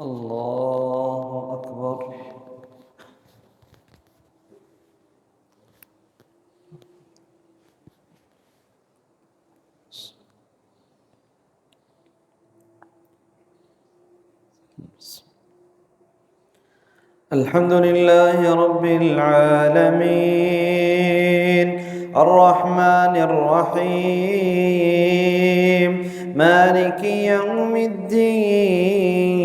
الله أكبر. الحمد لله رب العالمين الرحمن الرحيم مالك يوم الدين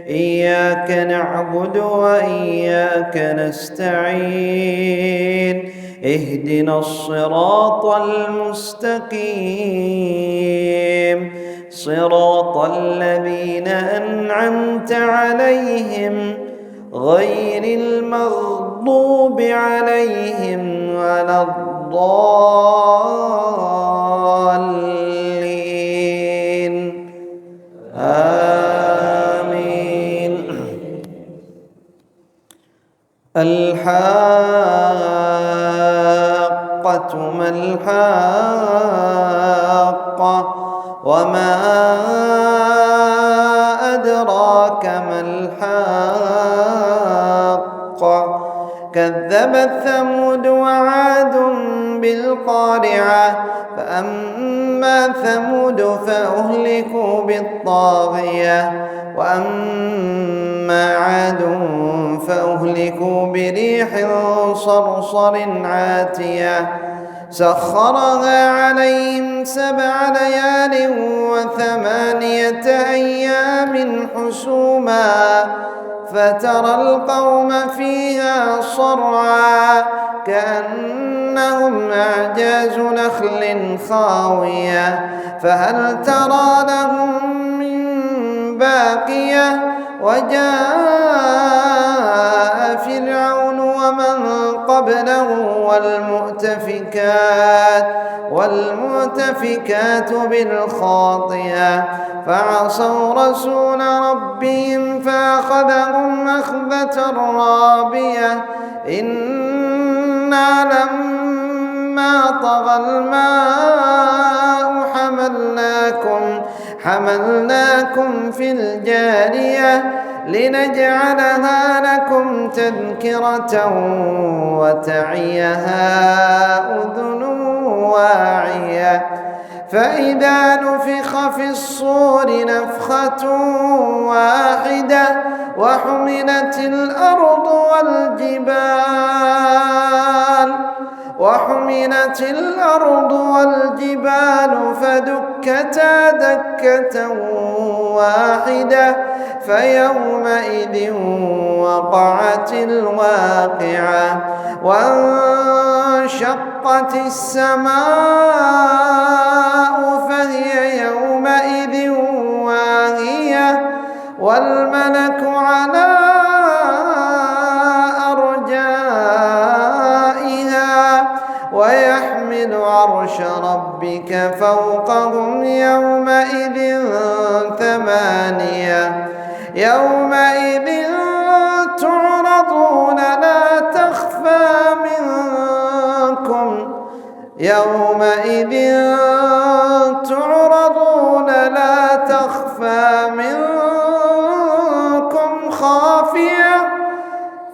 إياك نعبد وإياك نستعين اهدنا الصراط المستقيم صراط الذين أنعمت عليهم غير المغضوب عليهم ولا الضالين آمين. الحاقة ما الحاقة وما أدراك ما الحاقة كذبت ثمود وعاد بالقارعة فأما ثمود فأهلكوا بالطاغية وأما عاد فأهلكوا بريح صرصر عاتية سخرها عليهم 7 ليال و8 أيام حسوما فترى القوم فيها صرعا كأنهم أعجاز نخل خاوية فهل ترى لهم من باقية وجاء فرعون ومن قبله والمؤتفكات بالخاطئة فعصوا رسول ربهم فأخذهم أخذة رابية إنا لما طغى الماء حملناكم في الجارية لنجعلها لكم تذكرة وتعيها أذن واعية فإذا نفخ في الصور نفخة واحدة وحملت الأرض والجبال فدكتا دكة واحدة فيومئذ وقعت الواقعة وانشقت السماء فهي يومئذ واهية والملك على أرجائها ويحمل عرش ربك فوقهم يومئذ 8 يومئذ تعرضون لا تخفى منكم خافية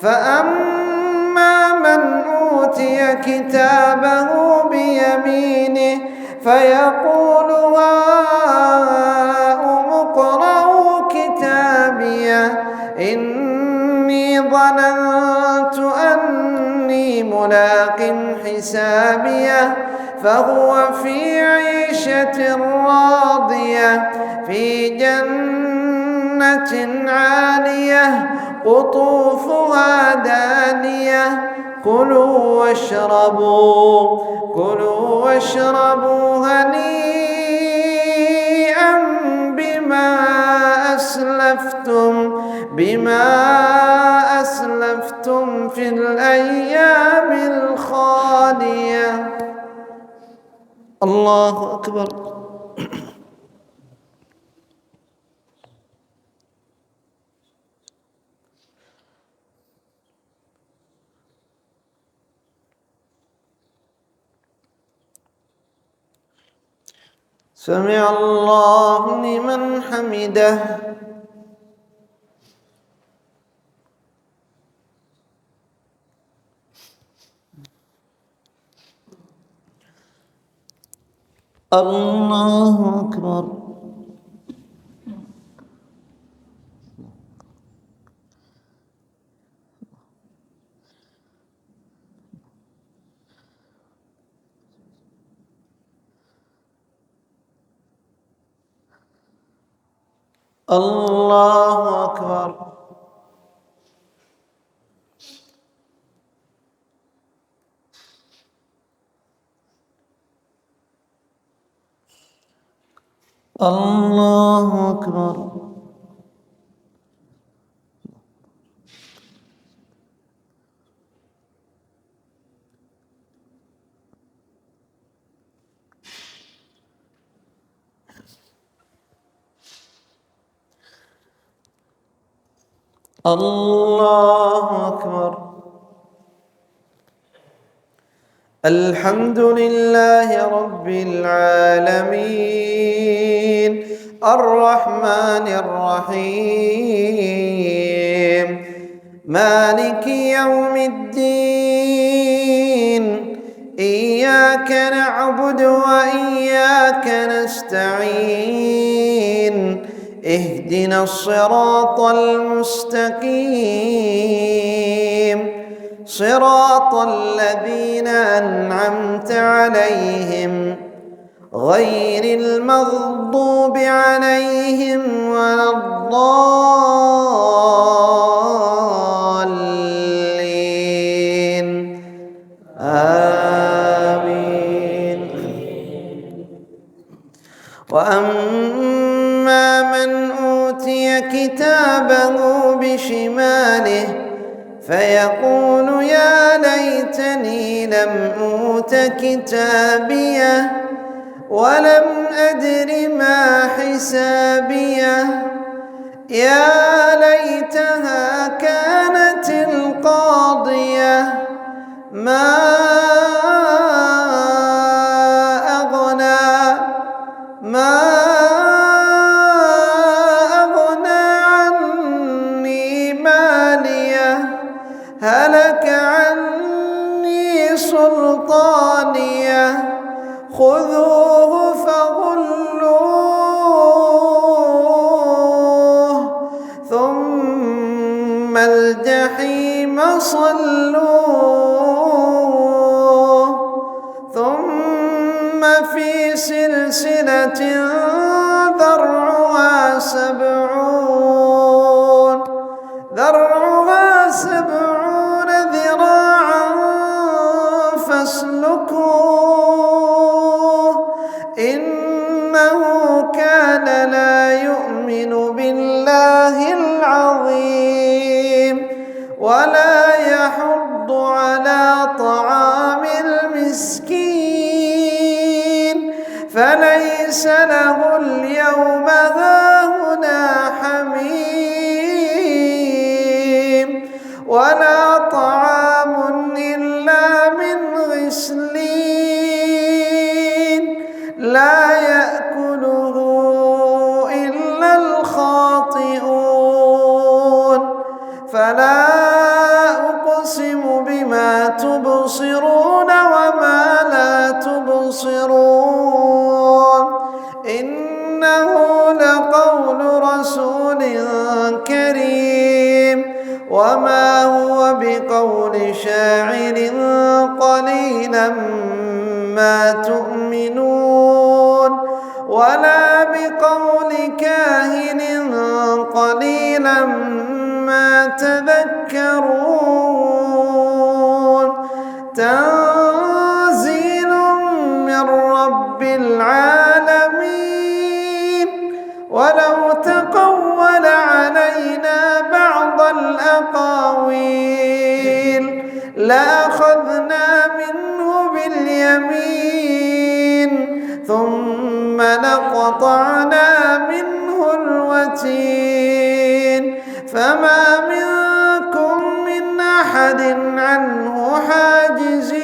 فأما من أوتي كتابه بيمينه فيقول هاؤم اقرءوا كتابيه إني ظننت أني ملاق حسابيه فهو في عيشة راضية في جنة عالية قطوفها دانية كلوا واشربوا هنيئا بما أسلفتم في الأيام الخالية. الله أكبر. سمع الله لمن حمده. الله أكبر. الله أكبر. الله أكبر. الله أكبر. الحمد لله رب العالمين الرحمن الرحيم مالك يوم الدين إياك نعبد وإياك نستعين اهدنا الصراط المستقيم صراط الذين أنعمت عليهم غير المغضوب عليهم ولا الضالين آمين. وأما من أوتي كتابه بشماله فيقول يا ليتني لم أوت كتابيه ولم أدر ما حسابيه يا ليتها كانت القاضية ما أغنى عني ماليه هلك عني سلطانيه خذوه فغلوه ثم الجحيم صلوه ثم في سلسلة ذرعها 70 ذراعا فاسلكوه إنه كان لا يؤمن بالله العظيم ولا يحض على طعام المسكين فليس له اليوم هاهنا حميم ولا طعام إلا من غسلين لا يأكله إلا الخاطئون فلا أقسم بما تبصرون وما لا تبصرون إنه لقول رسول كريم وما هو بقول شاعر قليلا ما تؤمنون ولا بقول كاهن قليلا ما تذكرون تنزيل من رب العالمين ولو تقول علينا بعض الأقاويل لأخذنا منه باليمين ثم لقطعنا منه الوتين فما منكم من أحد عنه حاجزين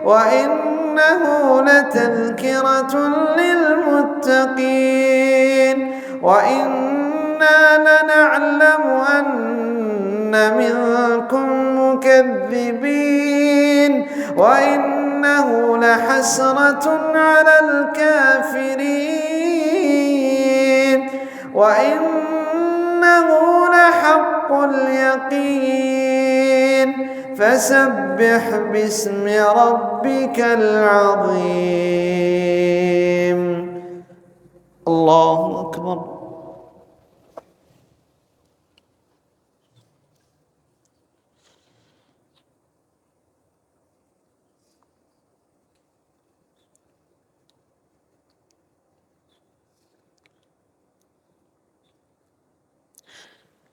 وإنه لتذكرة للمتقين وإنا لنعلم أن منكم مكذبين وإنا وإنه لحسرة على الكافرين وإنه لحق اليقين فسبح باسم ربك العظيم. الله أكبر.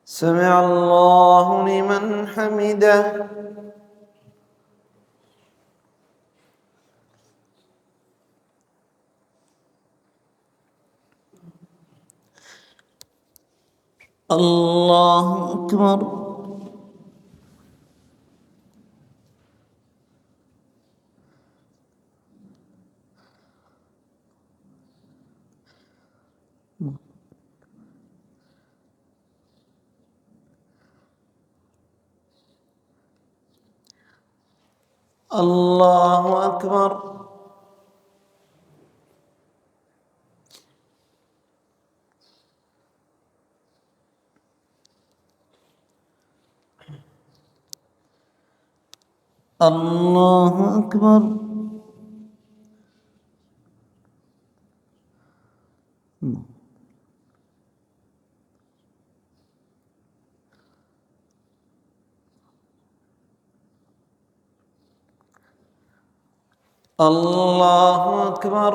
سمع الله لمن حمده. الله أكبر. الله أكبر. الله أكبر. الله أكبر.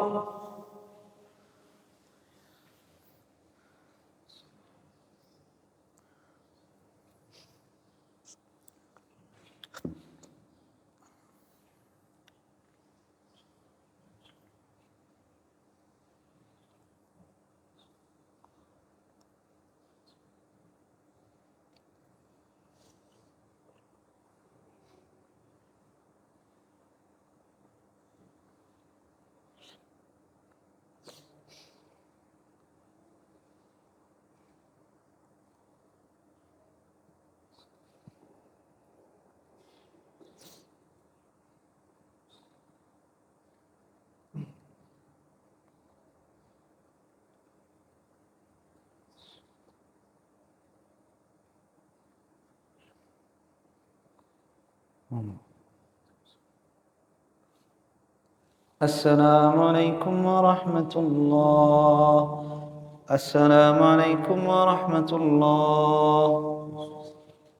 السلام عليكم ورحمة الله. السلام عليكم ورحمة الله.